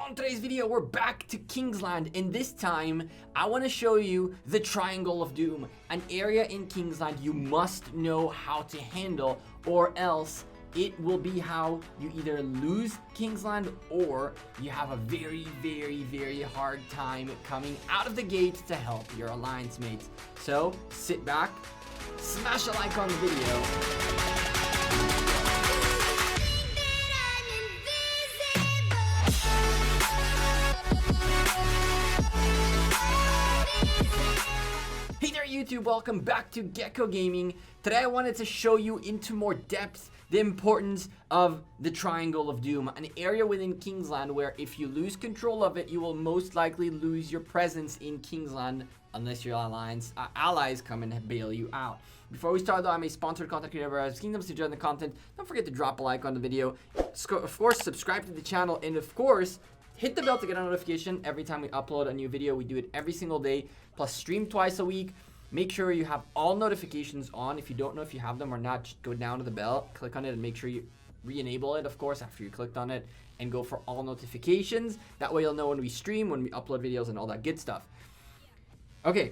on today's video, we're back to Kingsland, and this time I want to show you the Triangle of Doom, an area in Kingsland you must know how to handle, or else it will be how you either lose Kingsland or you have a very hard time coming out of the gate to help your alliance mates. So sit back, smash a like on the video. Hey there YouTube, welcome back to Gekko Gaming. Today I wanted to show you into more depth the importance of the Triangle of Doom, an area within Kingsland where if you lose control of it, you will most likely lose your presence in Kingsland unless your allies come and bail you out. Before we start though, I'm a sponsored content creator where I have kingdoms to enjoy the content. Don't forget to drop a like on the video. Of course, subscribe to the channel, and of course, hit the bell to get a notification every time we upload a new video. We do it every single day, plus stream twice a week. Make sure you have all notifications on. If you don't know if you have them or not, just go down to the bell, click on it, and make sure you re-enable it, of course, after you clicked on it, and go for all notifications. That way you'll know when we stream, when we upload videos, and all that good stuff. Okay,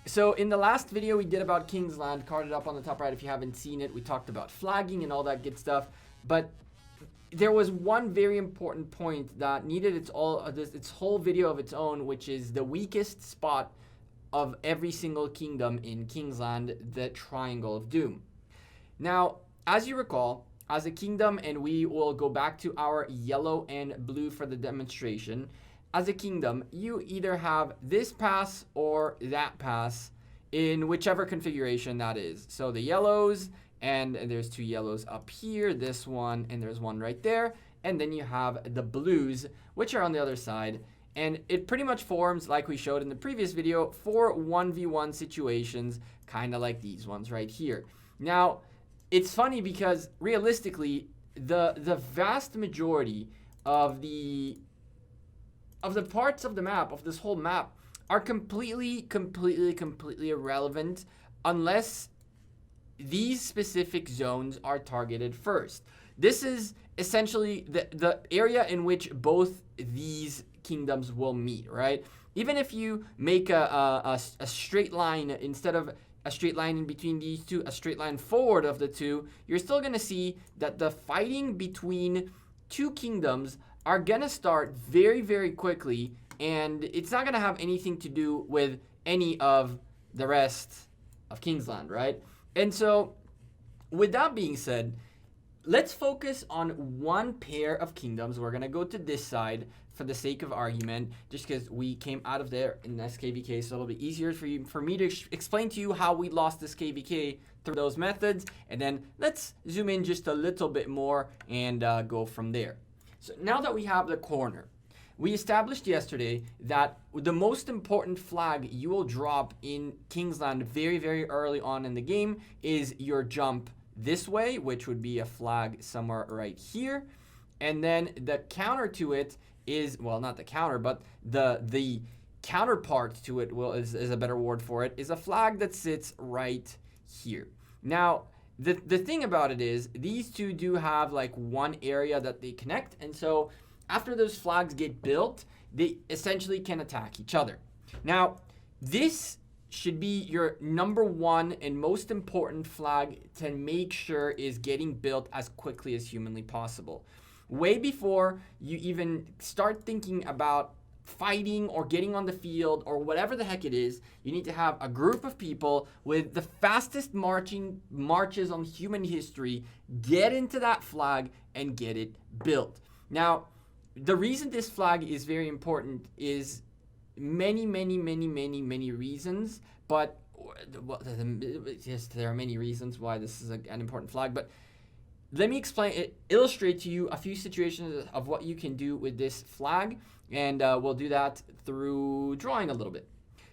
so in the last video we did about Kingsland, carded up on the top right if you haven't seen it, we talked about flagging and all that good stuff, but there was one very important point that needed its whole video of its own, which is the weakest spot of every single kingdom in Kingsland, the Triangle of Doom. Now, as you recall, as a kingdom, and we will go back to our yellow and blue for the demonstration, as a kingdom, you either have this pass or that pass in whichever configuration that is. So the yellows, and there's two yellows up here, this one, and there's one right there, and then you have the blues, which are on the other side. And it pretty much forms, like we showed in the previous video, for 1v1 situations, kind of like these ones right here. Now, it's funny because realistically, the vast majority of the parts of the map, of this whole map, are completely irrelevant unless these specific zones are targeted first. This is essentially the area in which both these kingdoms will meet, right? Even if you make a straight line, instead of a straight line in between these two, a straight line forward of the two, you're still gonna see that the fighting between two kingdoms are gonna start very quickly, and it's not gonna have anything to do with any of the rest of Kingsland, right? And so, with that being said, let's focus on one pair of kingdoms. We're gonna go to this side for the sake of argument, just because we came out of there in SKVK, so it'll be easier for me to explain to you how we lost this KVK through those methods, and then let's zoom in just a little bit more and go from there. So now that we have the corner, we established yesterday that the most important flag you will drop in Kingsland very early on in the game is your jump this way, which would be a flag somewhere right here. And then the counter to it is, well, not the counter, but the counterpart to it is a better word for it, is a flag that sits right here. Now, the thing about it is these two do have like one area that they connect, and so after those flags get built, they essentially can attack each other. Now, this should be your number one and most important flag to make sure is getting built as quickly as humanly possible. Way before you even start thinking about fighting or getting on the field or whatever the heck it is, you need to have a group of people with the fastest marches on human history get into that flag and get it built. Now, the reason this flag is very important is many reasons, but well, yes, there are many reasons why this is an important flag, but let me illustrate to you a few situations of what you can do with this flag, and we'll do that through drawing a little bit.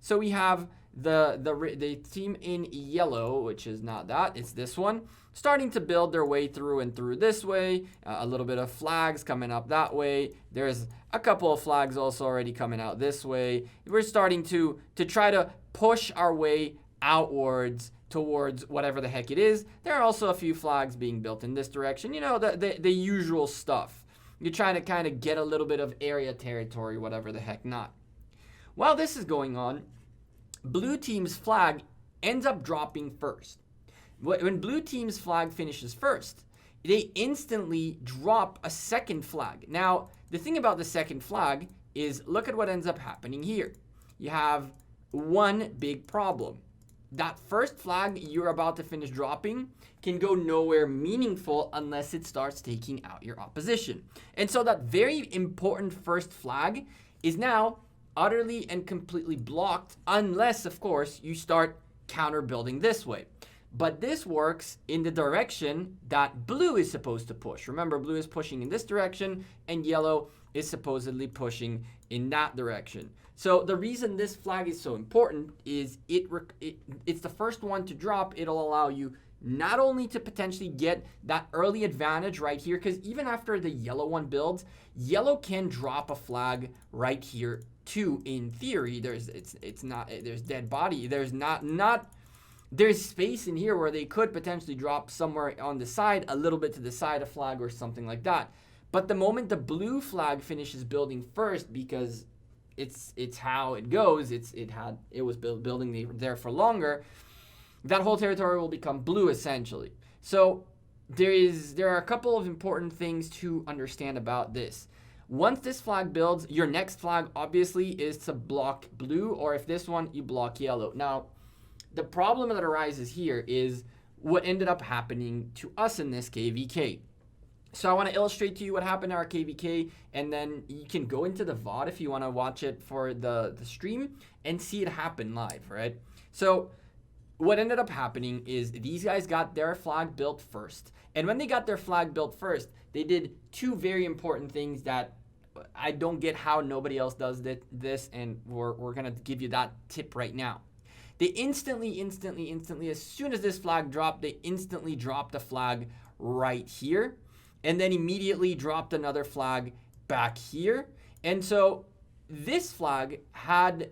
So we have the team in yellow, which is not that, it's this one, starting to build their way through and through this way. A little bit of flags coming up that way. There's a couple of flags also already coming out this way. We're starting to try to push our way outwards towards whatever the heck it is. There are also a few flags being built in this direction, you know, the usual stuff. You're trying to kind of get a little bit of area territory, whatever the heck not. While this is going on, blue team's flag ends up dropping first. When blue team's flag finishes first, they instantly drop a second flag. Now, the thing about the second flag is, look at what ends up happening here. You have one big problem. That first flag you're about to finish dropping can go nowhere meaningful unless it starts taking out your opposition. And so that very important first flag is now utterly and completely blocked, unless, of course, you start counter building this way. But this works in the direction that blue is supposed to push. Remember, blue is pushing in this direction and yellow is supposedly pushing in that direction. So the reason this flag is so important is it's the first one to drop. It'll allow you not only to potentially get that early advantage right here, because even after the yellow one builds, yellow can drop a flag right here too. In theory, there's dead body. There's space in here where they could potentially drop somewhere on the side, a little bit to the side, a flag or something like that. But the moment the blue flag finishes building first, because it's how it goes, it was building there for longer, that whole territory will become blue essentially. So there are a couple of important things to understand about this. Once this flag builds, your next flag obviously is to block blue, or if this one, you block yellow. Now, the problem that arises here is what ended up happening to us in this KVK. So I want to illustrate to you what happened in our KVK, and then you can go into the VOD if you want to watch it for the stream and see it happen live, right? So what ended up happening is these guys got their flag built first. And when they got their flag built first, they did two very important things that I don't get how nobody else does this, and we're going to give you that tip right now. They instantly, as soon as this flag dropped, they instantly dropped a flag right here, and then immediately dropped another flag back here. And so this flag had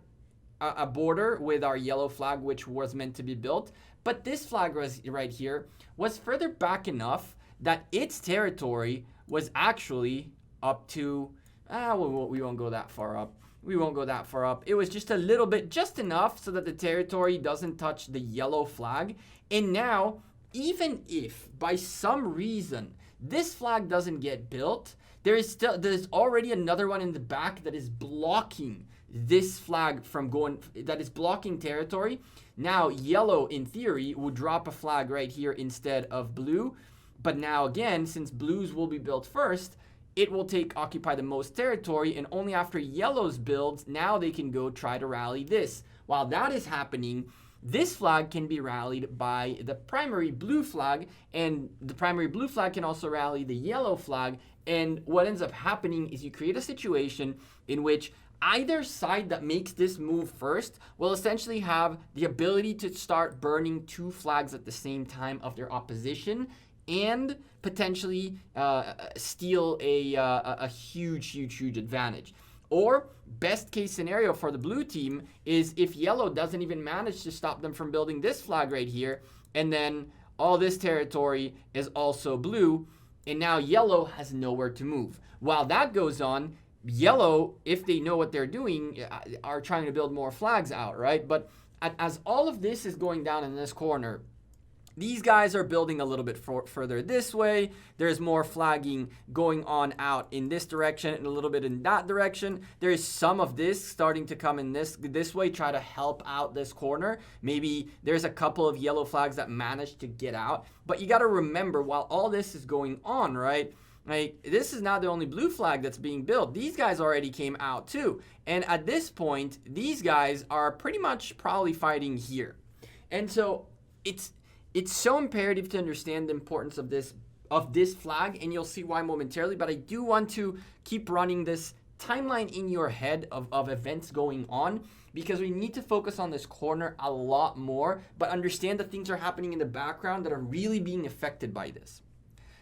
a border with our yellow flag, which was meant to be built, but this flag was right here was further back enough that its territory was actually up to, we won't go that far up. We won't go that far up. It was just a little bit, just enough so that the territory doesn't touch the yellow flag. And now, even if by some reason this flag doesn't get built, there's already another one in the back that is blocking this flag from going, that is blocking territory. Now, yellow, in theory, would drop a flag right here instead of blue. But now again, since blues will be built first, it will occupy the most territory, and only after yellow's builds, now they can go try to rally this. While that is happening, this flag can be rallied by the primary blue flag, and the primary blue flag can also rally the yellow flag. And what ends up happening is you create a situation in which either side that makes this move first will essentially have the ability to start burning two flags at the same time of their opposition, and potentially steal a huge advantage. Or best case scenario for the blue team is if yellow doesn't even manage to stop them from building this flag right here, and then all this territory is also blue, and now yellow has nowhere to move. While that goes on, yellow, if they know what they're doing, are trying to build more flags out, right? But as all of this is going down in this corner, these guys are building a little bit further this way. There's more flagging going on out in this direction and a little bit in that direction. There is some of this starting to come in this way, try to help out this corner. Maybe there's a couple of yellow flags that managed to get out. But you got to remember, while all this is going on, right? Like, this is not the only blue flag that's being built. These guys already came out too. And at this point, these guys are pretty much probably fighting here. And so it's so imperative to understand the importance of this flag, and you'll see why momentarily. But I do want to keep running this timeline in your head of events going on, because we need to focus on this corner a lot more, but understand that things are happening in the background that are really being affected by this.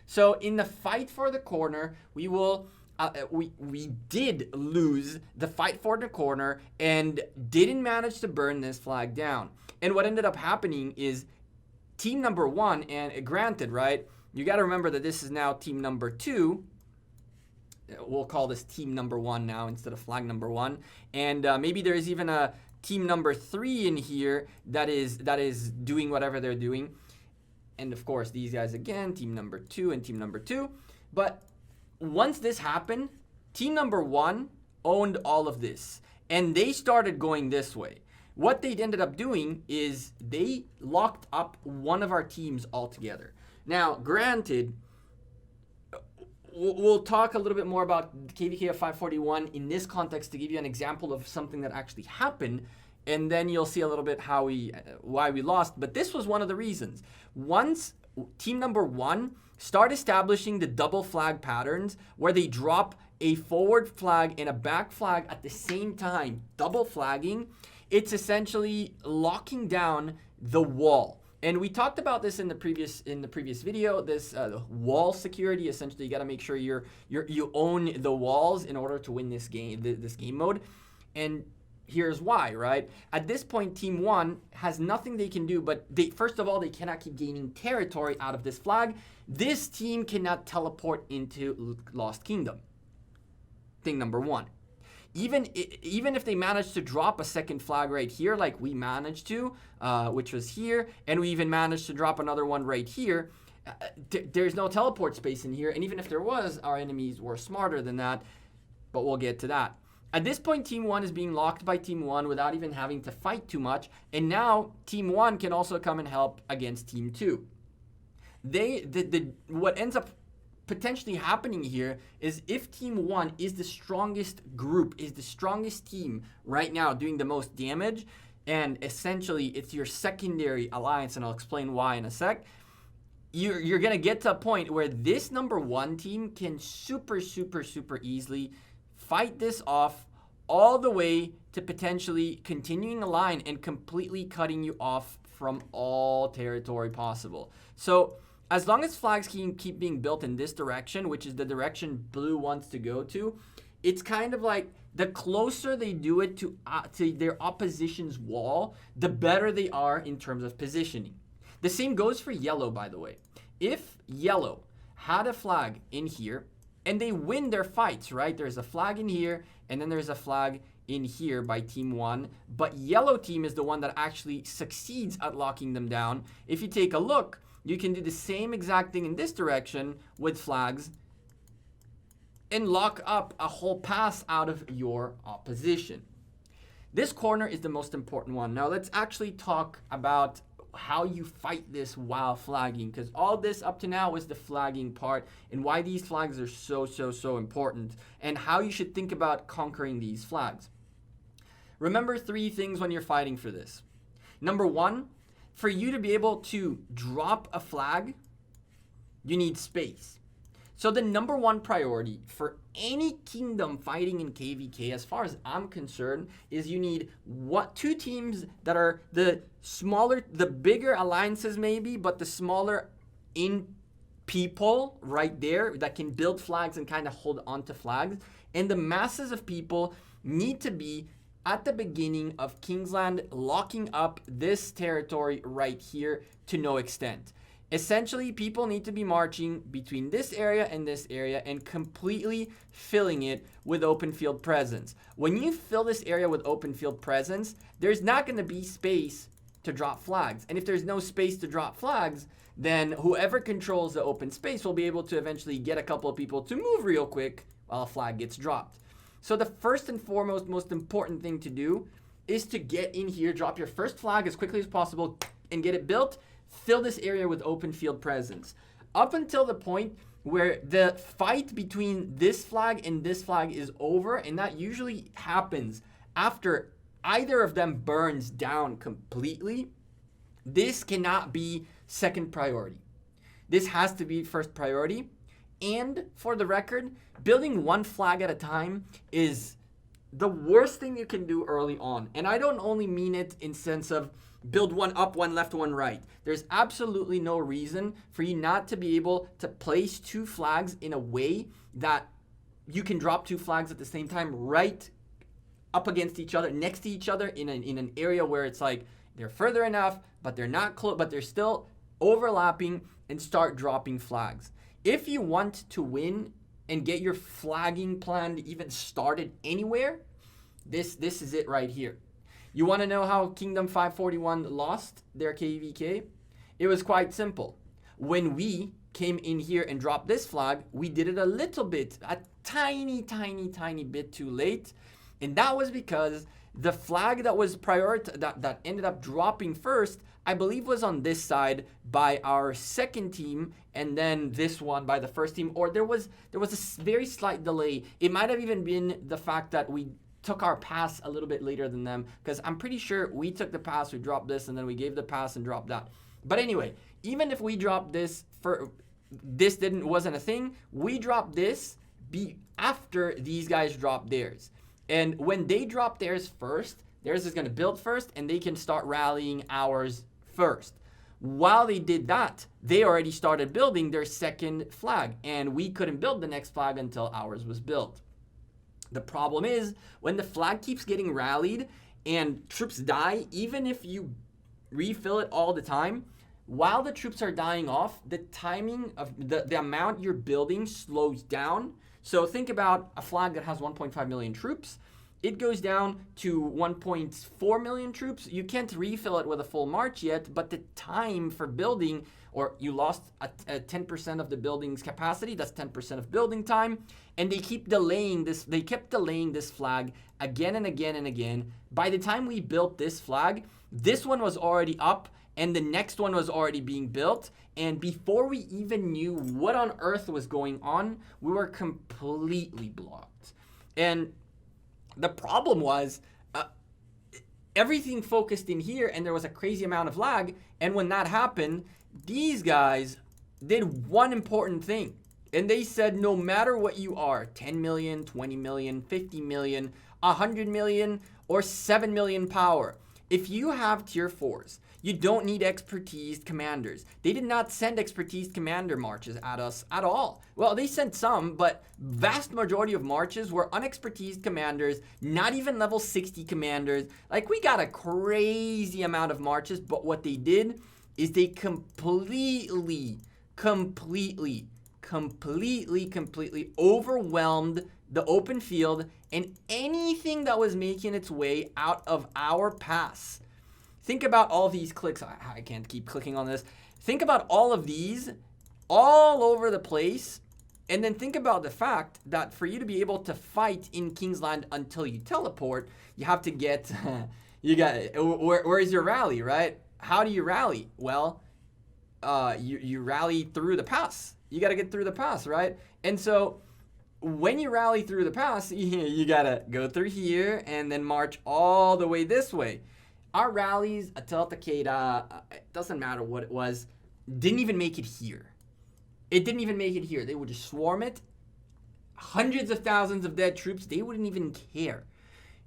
So in the fight for the corner, we did lose the fight for the corner and didn't manage to burn this flag down. And what ended up happening is team number one, and granted, right, you got to remember that this is now team number two. we'll call this team number 1 now instead of flag number 1. And maybe there's even a team number 3 in here that is doing whatever they're doing. And of course, these guys again, team number 2 and team number 2. But once this happened, team number 1 owned all of this. And they started going this way. What they ended up doing is they locked up one of our teams altogether. Now, granted, we'll talk a little bit more about KVK of 541 in this context to give you an example of something that actually happened, and then you'll see a little bit why we lost. But this was one of the reasons. Once team number 1 start establishing the double flag patterns where they drop a forward flag and a back flag at the same time, double flagging, it's essentially locking down the wall. And we talked about this in the previous video. This wall security. Essentially, you got to make sure you own the walls in order to win this game mode. And here's why, right? At this point, Team 1 has nothing they can do, but first of all, they cannot keep gaining territory out of this flag. This team cannot teleport into Lost Kingdom. Thing number 1. Even if they managed to drop a second flag right here, like we managed to, which was here, and we even managed to drop another one right here, there's no teleport space in here. And even if there was, our enemies were smarter than that, but we'll get to that. At this point, Team 1 is being locked by Team 1 without even having to fight too much. And now Team 1 can also come and help against Team 2. What ends up potentially happening here is if Team 1 is the strongest group, is the strongest team right now doing the most damage, and essentially it's your secondary alliance, and I'll explain why in a sec, you're going to get to a point where this number 1 team can super easily fight this off all the way to potentially continuing a line and completely cutting you off from all territory possible. So as long as flags can keep being built in this direction, which is the direction blue wants to go to, it's kind of like the closer they do it to their opposition's wall, the better they are in terms of positioning. The same goes for yellow, by the way. If yellow had a flag in here and they win their fights, right? There's a flag in here and then there's a flag in here by Team 1, but yellow team is the one that actually succeeds at locking them down. If you take a look, you can do the same exact thing in this direction with flags and lock up a whole pass out of your opposition. This corner is the most important one. Now let's actually talk about how you fight this while flagging, because all this up to now was the flagging part and why these flags are so important and how you should think about conquering these flags. Remember 3 things when you're fighting for this. Number 1, for you to be able to drop a flag, you need space. So the number 1 priority for any kingdom fighting in KVK, as far as I'm concerned, is you need 2 teams that are the smaller, the bigger alliances maybe, but the smaller in people right there that can build flags and kind of hold on to flags. And the masses of people need to be at the beginning of Kingsland, locking up this territory right here to no extent. Essentially, people need to be marching between this area and completely filling it with open field presence. When you fill this area with open field presence, there's not going to be space to drop flags. And if there's no space to drop flags, then whoever controls the open space will be able to eventually get a couple of people to move real quick while a flag gets dropped. So the first and foremost, most important thing to do is to get in here, drop your first flag as quickly as possible and get it built. Fill this area with open field presence. Up until the point where the fight between this flag and this flag is over, and that usually happens after either of them burns down completely, this cannot be second priority. This has to be first priority. And for the record, building 1 flag at a time is the worst thing you can do early on. And I don't only mean it in sense of build 1 up, 1 left, 1 right. There's absolutely no reason for you not to be able to place 2 flags in a way that you can drop 2 flags at the same time right up against each other, next to each other in an area where it's like they're further enough, but they're not close, but they're still overlapping, and start dropping flags. If you want to win and get your flagging plan even started anywhere, this is it right here. You want to know how Kingdom 541 lost their KVK? It was quite simple. When we came in here and dropped this flag, we did it a little bit, a tiny bit too late. And that was because the flag that was that ended up dropping first, I believe was on this side by our second team, and then this one by the first team, or there was a very slight delay. It might have even been the fact that we took our pass a little bit later than them, because I'm pretty sure we took the pass, we dropped this, and then we gave the pass and dropped that. But anyway, even if we dropped this, wasn't a thing, we dropped this after these guys dropped theirs. And when they drop theirs first, theirs is going to build first, and they can start rallying ours first. While they did that, they already started building their second flag, and we couldn't build the next flag until ours was built. The problem is, when the flag keeps getting rallied and troops die, even if you refill it all the time, while the troops are dying off, the timing of the amount you're building slows down. So think about a flag that has 1.5 million troops. It goes down to 1.4 million troops. You can't refill it with a full march yet, but the time for building, or you lost a 10% of the building's capacity, that's 10% of building time, and they keep delaying this. They kept delaying this flag again and again and again. By the time we built this flag, this one was already up, and the next one was already being built. And before we even knew what on earth was going on, we were completely blocked. And the problem was everything focused in here, and there was a crazy amount of lag. And when that happened, these guys did one important thing. And they said, no matter what you are, 10 million, 20 million, 50 million, 100 million, or 7 million power, if you have tier 4s, you don't need expertised commanders. They did not send expertised commander marches at us at all. Well, they sent some, but vast majority of marches were unexpertised commanders, not even level 60 commanders. Like, we got a crazy amount of marches, but what they did is they completely overwhelmed the open field and anything that was making its way out of our pass. Think about all these clicks. I can't keep clicking on this. Think about all of these all over the place. And then think about the fact that for you to be able to fight in Kingsland until you teleport, you have to get, where's your rally, right? How do you rally? Well, you rally through the pass. You got to get through the pass, right? And so when you rally through the pass, you got to go through here and then march all the way this way. Our rallies, Atel Takeda, it doesn't matter what it was, didn't even make it here. It didn't even make it here. They would just swarm it. Hundreds of thousands of dead troops, they wouldn't even care.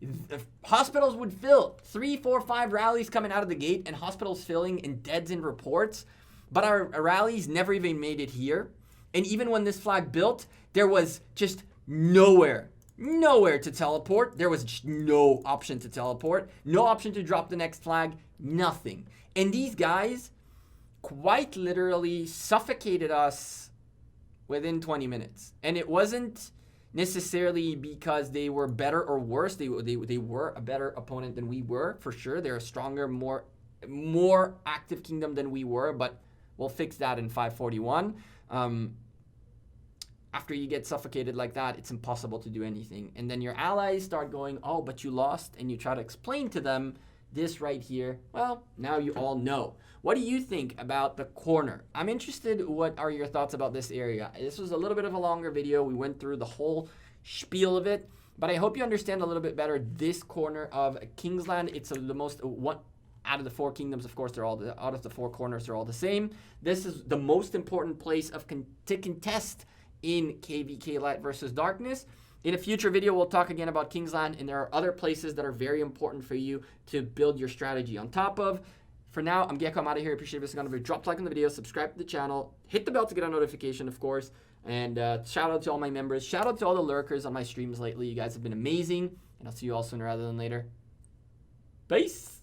The hospitals would fill. 3, 4, 5 rallies coming out of the gate, and hospitals filling and deads in reports. But our rallies never even made it here. And even when this flag built, there was just nowhere to teleport. There was just no option to teleport, no option to drop the next flag, nothing. And these guys quite literally suffocated us within 20 minutes. And it wasn't necessarily because they were better or worse. They were a better opponent than we were, for sure. They're a stronger, more active kingdom than we were, but we'll fix that in 541. After you get suffocated like that, it's impossible to do anything. And then your allies start going, oh, but you lost. And you try to explain to them this right here. Well, now you all know. What do you think about the corner? I'm interested, what are your thoughts about this area? This was a little bit of a longer video. We went through the whole spiel of it. But I hope you understand a little bit better this corner of Kingsland. It's the most one out of the 4 kingdoms. Of course, out of the 4 corners, they're all the same. This is the most important place to contest in KVK Light versus Darkness. In a future video, we'll talk again about Kingsland, and there are other places that are very important for you to build your strategy on top of. For now, I'm Gekko. I'm out of here. Appreciate this. Drop a like on the video, subscribe to the channel, hit the bell to get a notification, of course, and shout out to all my members. Shout out to all the lurkers on my streams lately. You guys have been amazing, and I'll see you all sooner rather than later. Peace.